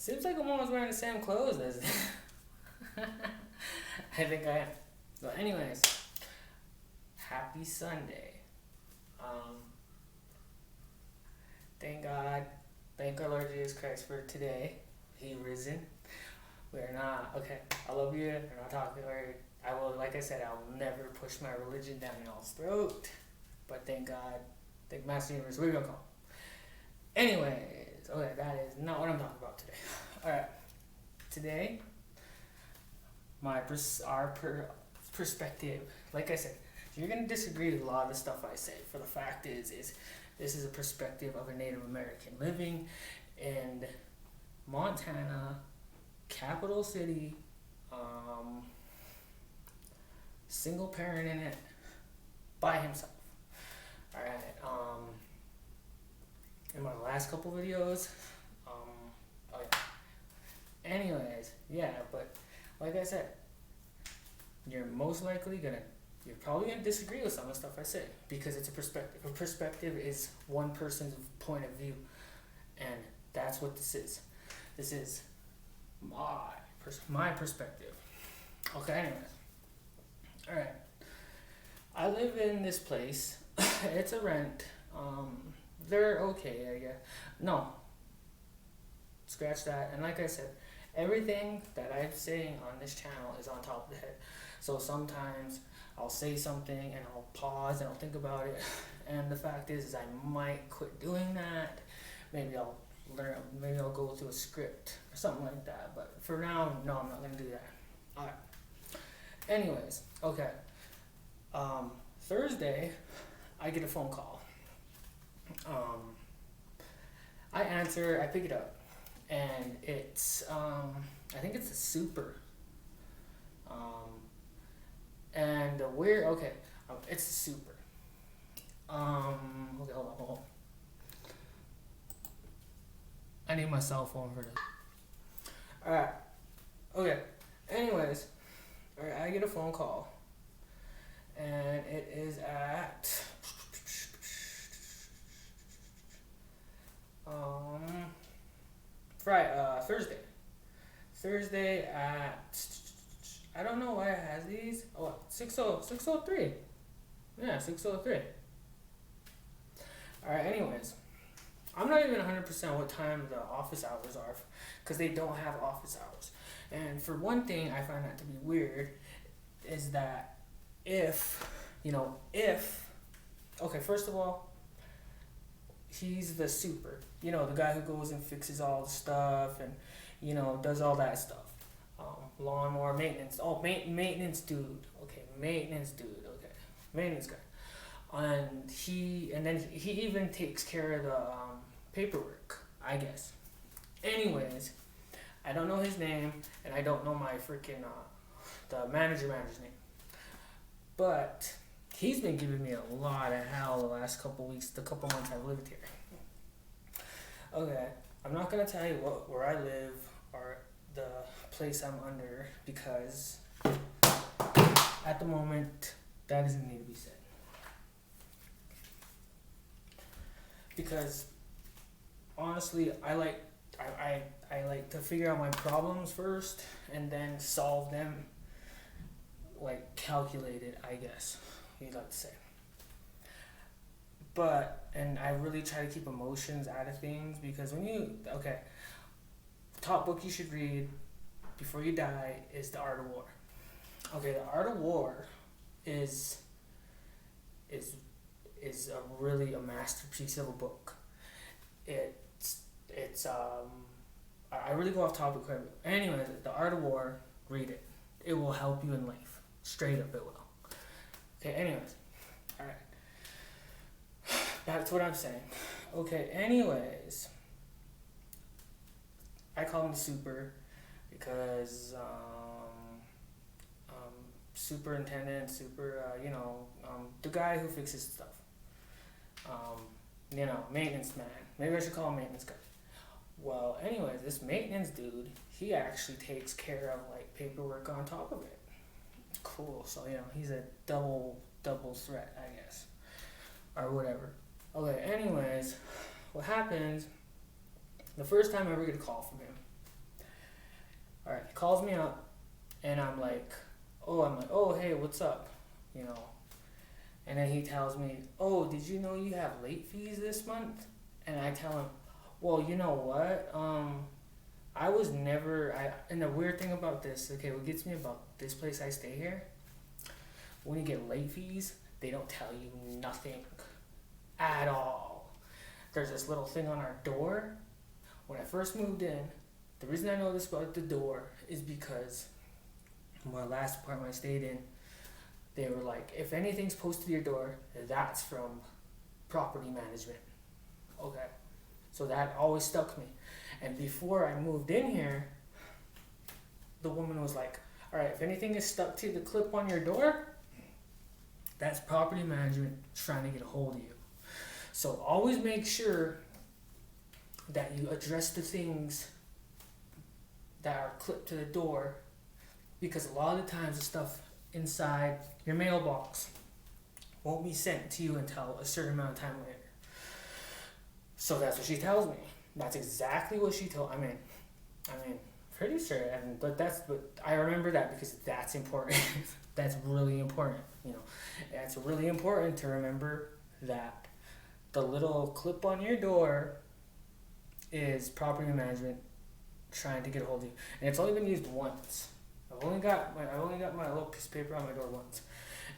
Seems like I'm always wearing the same clothes as. I think I am. But anyways, happy Sunday. Um, thank God, thank our Lord Jesus Christ for today. He risen. We're not okay. I love you. We're not talking. Or I will, like I said, I will never push my religion down y'all's throat. But thank God, thank Master Universe. We're gonna call. Anyways, okay, that is not what I'm talking about today. All right, today, perspective. Like I said, you're gonna disagree with a lot of the stuff I say. For the fact is this is a perspective of a Native American living in Montana, capital city, single parent in it, by himself. All right. In my last couple videos, oh yeah. Anyways, yeah, but like I said, you're probably gonna disagree with some of the stuff I say because it's a perspective. A perspective is one person's point of view, and that's what this is. This is my perspective. Okay, anyways. All right. I live in this place. It's a rent. They're okay, I guess. No, scratch that. And like I said, everything that I'm saying on this channel is on top of the head. So sometimes I'll say something and I'll pause and I'll think about it. And the fact is I might quit doing that. Maybe I'll go through a script or something like that. But for now, no, I'm not gonna do that. Alright. Anyways, okay. Thursday, I get a phone call. I answer, I pick it up, and it's I think it's a super. And it's a super. Okay, hold on. I need my cell phone for this. Alright. Okay. Anyways, alright, I get a phone call. And it is at Thursday. Thursday at, I don't know why it has these. 603. Yeah, 603. Alright, anyways. I'm not even 100% what time the office hours are, because they don't have office hours. And for one thing, I find that to be weird, is that first of all, he's the super, the guy who goes and fixes all the stuff and, does all that stuff. Lawnmower maintenance. Oh, maintenance dude. Okay, maintenance guy. And he even takes care of the paperwork, I guess. Anyways, I don't know his name, and I don't know my freaking the manager's name. But he's been giving me a lot of hell the last couple months I've lived here. Okay, I'm not gonna tell you where I live or the place I'm under, because at the moment that doesn't need to be said. Because honestly, I like to figure out my problems first and then solve them, like calculated, I guess you'd like to say. And I really try to keep emotions out of things, because top book you should read before you die is The Art of War. Okay, The Art of War is a masterpiece of a book. I really go off topic quite a bit. Anyways, The Art of War, read it. It will help you in life. Straight up, it will. Okay, anyways. Alright. Back to what I'm saying. Okay, anyways. I call him the super because superintendent, the guy who fixes stuff. Maintenance man. Maybe I should call him maintenance guy. Well, anyways, this maintenance dude, he actually takes care of like paperwork on top of it. Cool. So he's a double threat, I guess, or whatever. Okay. Anyways, what happens? The first time I ever get a call from him, All right, he calls me up, and I'm like, oh, hey, what's up? You know, and then he tells me, oh, did you know you have late fees this month? And I tell him, well, you know what? And the weird thing about this, okay, what gets me about this place I stay here, when you get late fees, they don't tell you nothing at all. There's this little thing on our door. When I first moved in, the reason I know this about the door is because my last apartment I stayed in, they were like, if anything's posted to your door, that's from property management. Okay. So that always stuck me. And before I moved in here, the woman was like, all right, if anything is stuck to the clip on your door, that's property management trying to get a hold of you. So always make sure that you address the things that are clipped to the door, because a lot of the times the stuff inside your mailbox won't be sent to you until a certain amount of time later. So that's what she tells me. That's exactly what she told. I mean, pretty sure. But I remember that because that's important. That's really important. You know, it's really important to remember that the little clip on your door is property management trying to get a hold of you, and it's only been used once. I only got my little piece of paper on my door once,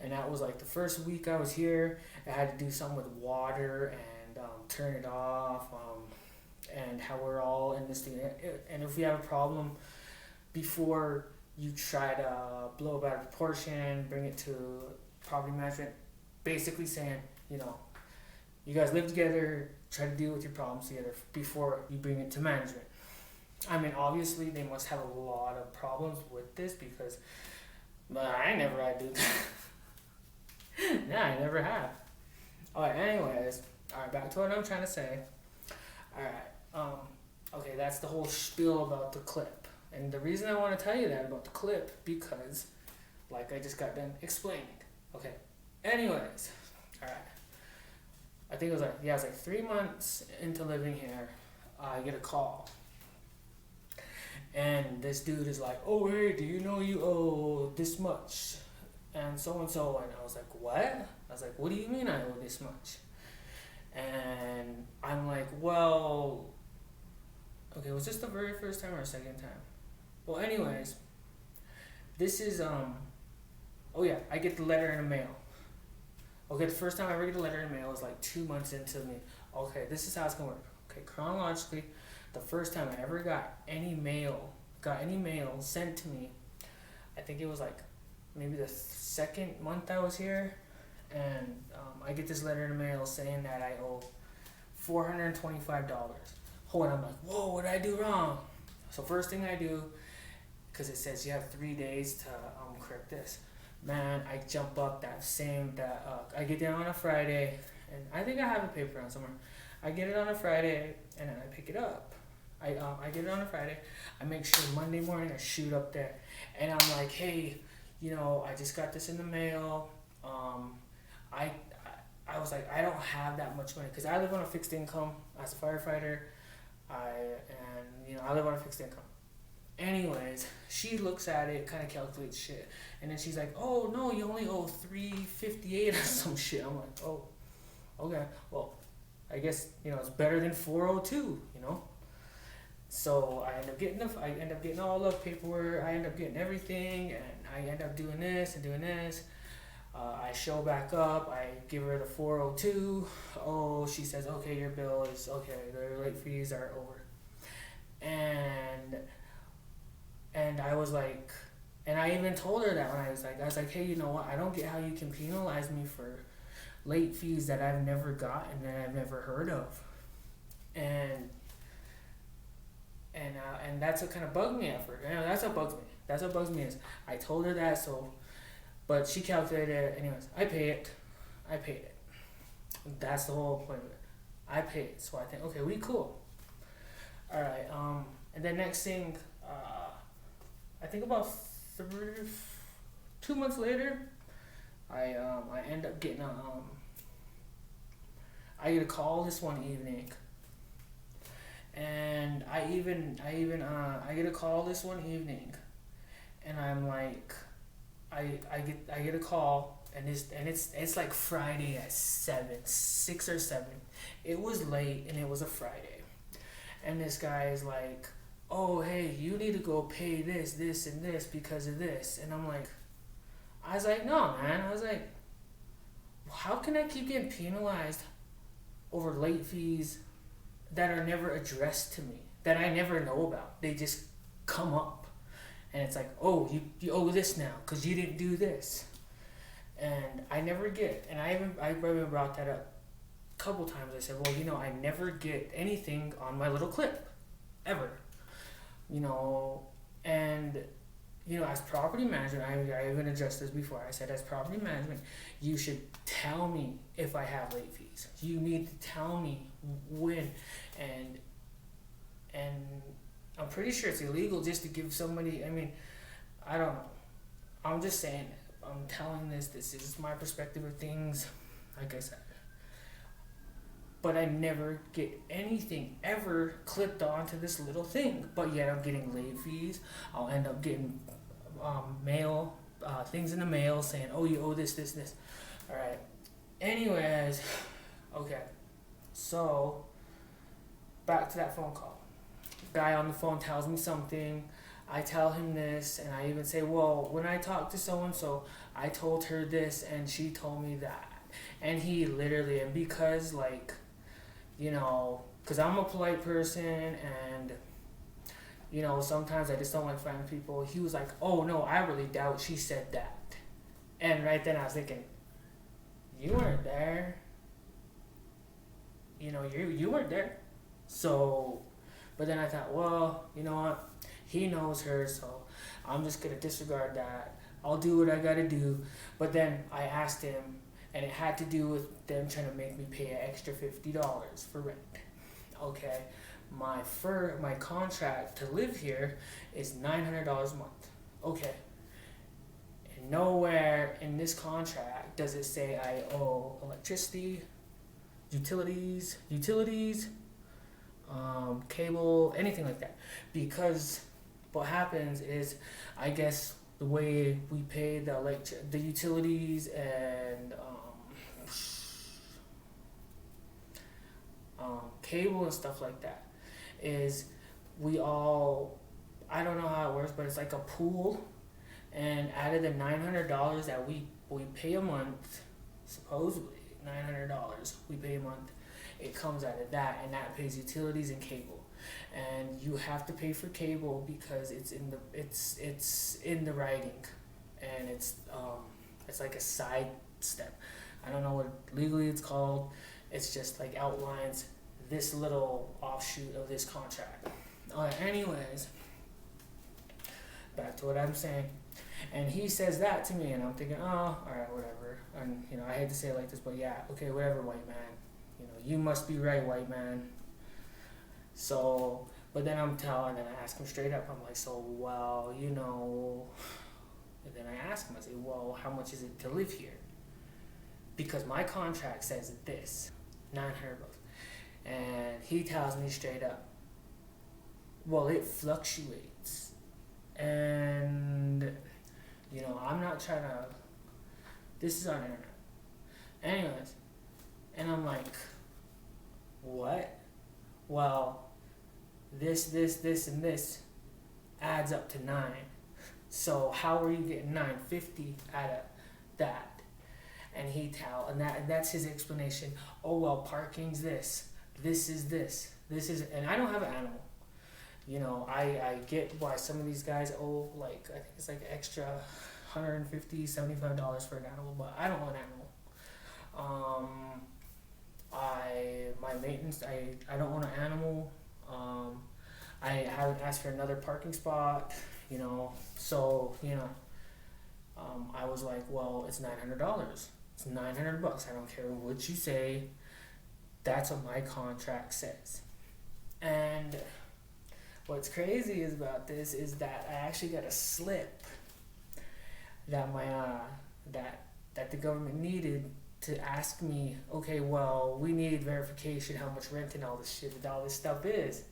and that was like the first week I was here. I had to do something with water and turn it off, and how we're all in this thing. And if we have a problem, before you try to blow it out of proportion, bring it to property management, basically saying, you know, you guys live together, try to deal with your problems together before you bring it to management. I mean, obviously they must have a lot of problems with this because I never had to do that. Nah, I never have. Alright, anyways, alright, back to what I'm trying to say. Alright, okay, that's the whole spiel about the clip. And the reason I want to tell you that about the clip, because, like I just got done explaining. Okay, anyways, alright. I think it was like 3 months into living here, I get a call. And this dude is like, oh, hey, do you know you owe this much? And so. And I was like, what? I was like, what do you mean I owe this much? And I'm like, well, okay, was this the very first time or second time? Well, anyways, this is, oh yeah, I get the letter in the mail. Okay, the first time I ever get a letter in the mail was like 2 months into me. Okay, this is how it's gonna work. Okay, chronologically, the first time I ever got any mail sent to me, I think it was like maybe the second month I was here, and I get this letter in the mail saying that I owe $425. Oh, and I'm like, whoa, what did I do wrong? So first thing I do, because it says you have 3 days to correct this. Man, I jump up I get there on a Friday, and I think I have a paper on somewhere. I get it on a Friday, and then I pick it up. I get it on a Friday. I make sure Monday morning I shoot up there, and I'm like, hey, you know, I just got this in the mail. I was like, I don't have that much money because I live on a fixed income as a firefighter. I live on a fixed income. Anyways, she looks at it, kind of calculates shit, and then she's like, oh no, you only owe $358 or some shit. I'm like, oh, okay, well, I guess, you know, it's better than 402, you know. So I end up getting all the paperwork. I end up getting everything, and I end up doing this and doing this. I show back up. I give her the 402. Oh, she says, okay, your bill is okay. The late fees are over. And I was like, and I even told her that when I was like, hey, you know what? I don't get how you can penalize me for late fees that I've never gotten, that I've never heard of. And that's what kind of bugged me at first. You know, that's what bugs me. That's what bugs me is I told her that, but she calculated it. Anyways, I paid it. That's the whole point of it. I paid it. So I think, okay, we cool. All right. And then next thing, I think about 2 months later, I end up getting I get a call this one evening, And I get a call this one evening, and I'm like, I get a call, and it's like Friday at 6 or 7. It was late, and it was a Friday, and this guy is like, oh hey, you need to go pay this and this because of this. And I was like, no man. I was like, how can I keep getting penalized over late fees that are never addressed to me, that I never know about? They just come up, and it's like, oh, you owe this now because you didn't do this. And I never get, and I even brought that up a couple times. I said, well, I never get anything on my little clip, ever. And as property management, I even addressed this before. I said, as property management, you should tell me if I have late fees. You need to tell me when, and I'm pretty sure it's illegal just to give somebody. I mean, I don't know. I'm just saying. I'm telling this. This is my perspective of things. Like I said. But I never get anything ever clipped onto this little thing. But yet I'm getting late fees. I'll end up getting mail, things in the mail saying, oh, you owe this. All right. Anyways, okay. So, back to that phone call. Guy on the phone tells me something. I tell him this, and I even say, well, when I talked to so-and-so, I told her this, and she told me that. And he literally, and because, because I'm a polite person, and, sometimes I just don't like fighting people. He was like, oh, no, I really doubt she said that. And right then I was thinking, you weren't there. You weren't there. So, but then I thought, well, you know what? He knows her, so I'm just going to disregard that. I'll do what I got to do. But then I asked him, and it had to do with them trying to make me pay an extra $50 for rent. Okay, my contract to live here is $900 a month. Okay, and nowhere in this contract does it say I owe electricity, utilities, cable, anything like that. Because what happens is, I guess the way we pay the utilities and cable and stuff like that is I don't know how it works, but it's like a pool, and out of the $900 that we pay a month, supposedly $900 we pay a month, it comes out of that, and that pays utilities and cable. And you have to pay for cable because it's in the writing, and it's like a side step. I don't know what legally it's called. It's just like outlines this little offshoot of this contract. Anyways, back to what I'm saying. And he says that to me, and I'm thinking, oh, alright, whatever. And I hate to say it like this, but yeah, okay, whatever, white man. You must be right, white man. So, but then and then I ask him straight up, I'm like, so, well, and then I ask him, I say, well, how much is it to live here? Because my contract says this, $900. And he tells me straight up, well, it fluctuates. And, I'm not trying to, this is on internet. Anyways, and I'm like, what? Well, this, and this adds up to 9. So how are you getting $950 out of that? And that's his explanation. Oh well, parking's this is this is, and I don't have an animal. I get why some of these guys owe I think it's like extra $150, $75 for an animal, but I don't want an animal. My maintenance, I don't want an animal. I haven't asked for another parking spot, so I was like, well, it's $900. It's $900. I don't care what you say. That's what my contract says. And what's crazy is about this is that I actually got a slip that my that the government needed to ask me, okay, well, we need verification how much rent and all this shit and all this stuff is.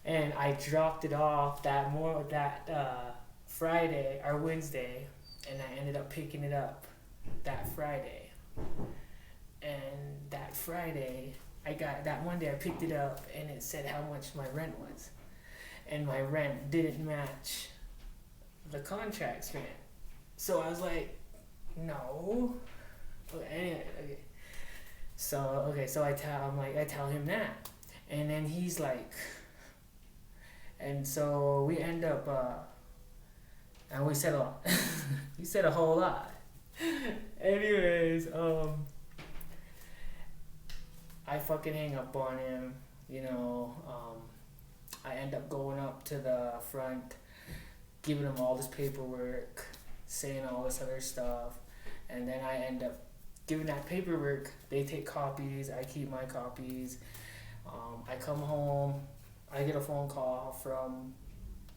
And I dropped it off that Friday or Wednesday, and I ended up picking it up that Friday. And that Friday, I got that Monday. I picked it up, and it said how much my rent was, and my rent didn't match the contract's rent. So I was like, no. Okay, anyway, okay. So I tell him that, and then he's like, and so we end up, and we said a lot. We said a whole lot. Anyways, I fucking hang up on him, I end up going up to the front, giving him all this paperwork, saying all this other stuff, and then I end up giving that paperwork. They take copies, I keep my copies. I come home, I get a phone call from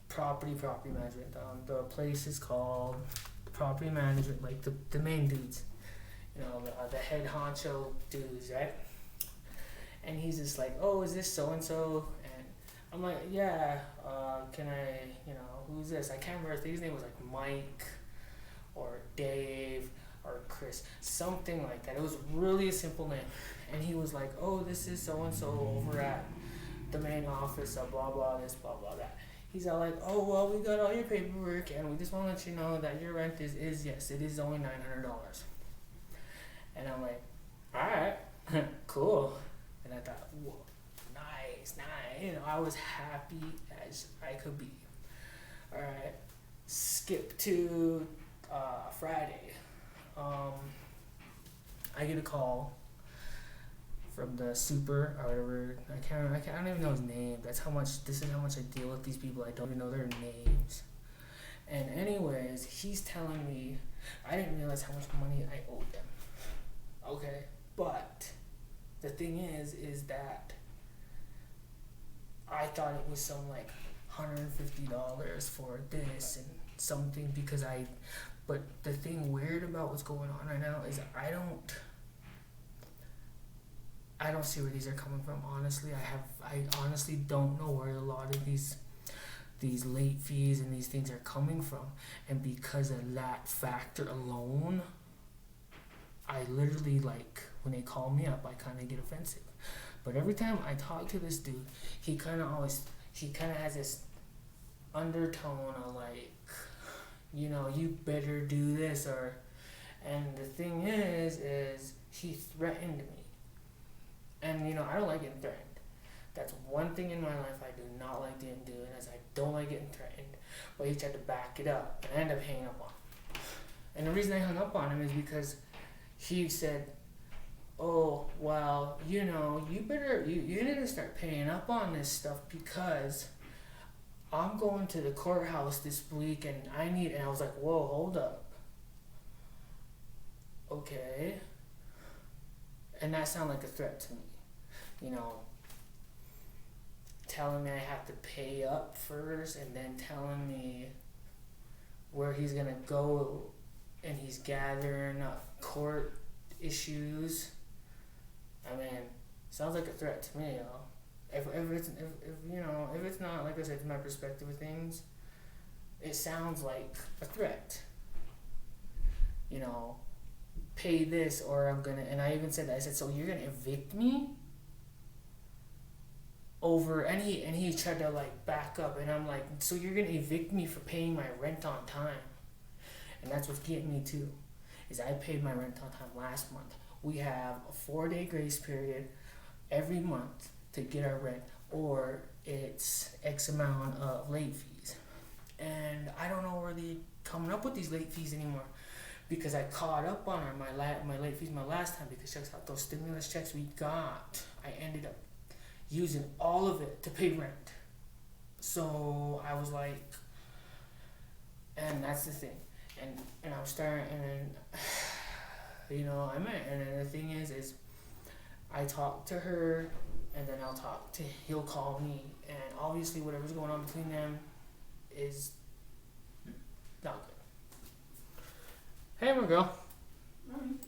property management. The place is called property management, like the main dudes, the head honcho dudes, right? And he's just like, oh, is this so and so? And I'm like, yeah. Can I, who's this? I can't remember. I think his name was like Mike or Dave or Chris, something like that. It was really a simple name. And he was like, oh, this is so and so over at the main office of blah blah this, blah blah that. He's all like, oh, well, we got all your paperwork, and we just want to let you know that your rent is yes, it is only $900. And I'm like, all right, cool. And I thought, whoa, nice. I was happy as I could be. All right, skip to Friday. I get a call from the super or whatever. I don't even know his name. This is how much I deal with these people. I don't even know their names. And anyways, he's telling me, I didn't realize how much money I owed them. Okay, but the thing is that I thought it was some like $150 for this and something but the thing weird about what's going on right now is I don't see where these are coming from. Honestly, I honestly don't know where a lot of these late fees and these things are coming from, and because of that factor alone, I literally, like, when they call me up, I kind of get offensive. But every time I talk to this dude, he kind of has this undertone of like, you better do this, and the thing is he threatened me. And, I don't like getting threatened. That's one thing in my life I do not like doing, is I don't like getting threatened. But he tried to back it up, and I ended up hanging up on him. And the reason I hung up on him is because he said, oh, well, you need to start paying up on this stuff because I'm going to the courthouse this week and I was like, whoa, hold up. Okay. And that sounded like a threat to me. Telling me I have to pay up first and then telling me where he's going to go and he's gathering up court issues. I mean, sounds like a threat to me, If it's not, like I said, my perspective of things, it sounds like a threat. Pay this or I'm gonna, and I even said that, I said, so you're gonna evict me over, and he tried to like back up, and I'm like, so you're gonna evict me for paying my rent on time? And that's what's getting me too, is I paid my rent on time last month. We have a 4-day grace period every month to get our rent, or it's X amount of late fees. And I don't know where they're coming up with these late fees anymore, because I caught up on my late fees my last time, because checks out those stimulus checks we got. I ended up using all of it to pay rent. So I was like, and that's the thing. And I was starting, and then, and then the thing is I talk to her, and then he'll call me, and obviously whatever's going on between them is not good. Hey, my girl.